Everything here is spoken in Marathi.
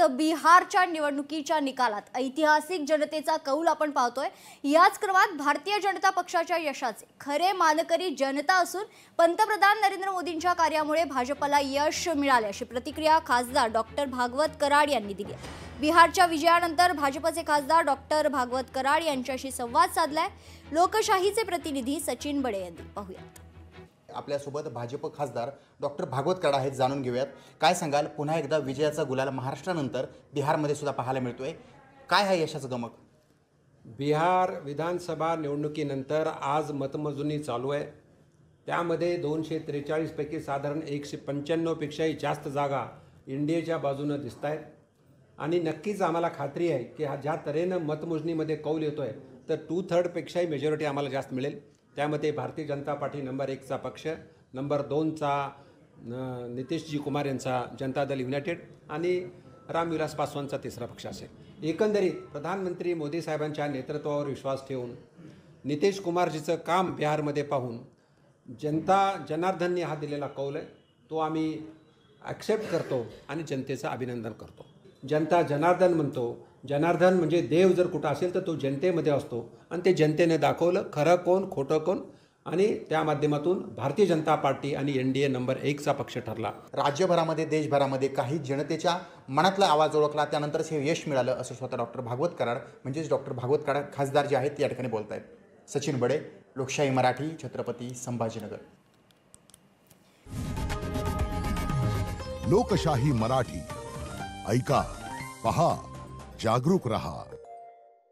बिहारच्या निवडणुकीच्या निकालात ऐतिहासिक जनतेचा कौल आपण पाहतोय। याच क्रमात भारतीय जनता पक्षाच्या यशाचे खरे मानकरी जनता असून पंतप्रधान नरेंद्र मोदींच्या कार्यामुळे भाजपला यश मिळाले अशी प्रतिक्रिया खासदार डॉक्टर भागवत कराड यांनी दिली। बिहारच्या विजयानंतर भाजपचे खासदार डॉक्टर भागवत कराड यांच्याशी संवाद साधलाय। लोकशाहीचे प्रतिनिधी सचिन बडे यांनी पाहूयात। आपल्यासोबत भाजप खासदार डॉक्टर भागवत कराड आहेत, जाणून घेऊयात काय सांगाल। पुन्हा एकदा विजयाचा गुलाल महाराष्ट्रानंतर बिहारमध्ये सुद्धा पाहायला मिळतोय, काय आहे यशाचं गमक? बिहार विधानसभा निवडणुकीनंतर आज मतमोजणी चालू आहे। त्यामध्ये 243 पैकी साधारण 195 पेक्षाही जास्त जागा इंडियाच्या बाजूने दिसत आहेत आणि नक्कीच आम्हाला खात्री आहे की हा ज्या तऱ्हेने मतमोजणीमध्ये कौल येतोय तर 2/3 पेक्षाही मेजॉरिटी आम्हाला जास्त मिळेल। त्यामध्ये भारतीय जनता पार्टी नंबर 1 चा पक्ष, नंबर 2 चा नितीशजी कुमार यांचा जनता दल युनायटेड आणि रामविलास पासवानचा तिसरा पक्ष असेल। एकंदरीत प्रधानमंत्री मोदी साहेबांच्या नेतृत्वावर विश्वास ठेवून नितीश कुमारजीचं काम बिहारमध्ये पाहून जनार्दनने हा दिलेला कौल आहे तो आम्ही ॲक्सेप्ट करतो आणि जनतेचं अभिनंदन करतो। जनता जनार्दन म्हणतो, जनार्दन म्हणजे देव जर कुठं असेल तर तो जनतेमध्ये असतो आणि ते जनतेने दाखवलं खरं कोण खोटं कोण आणि त्या माध्यमातून भारतीय जनता पार्टी आणि NDA नंबर 1 चा पक्ष ठरला। राज्यभरामध्ये देशभरामध्ये काही जनतेच्या मनातला आवाज ओळखला, त्यानंतरच हे यश मिळालं असं स्वतः डॉक्टर भागवत कराड म्हणजेच डॉक्टर भागवत कराड खासदार जे आहेत या ठिकाणी बोलत आहेत। सचिन बडे, लोकशाही मराठी, छत्रपती संभाजीनगर। लोकशाही मराठी ऐका, पहा, जागरूक रहा।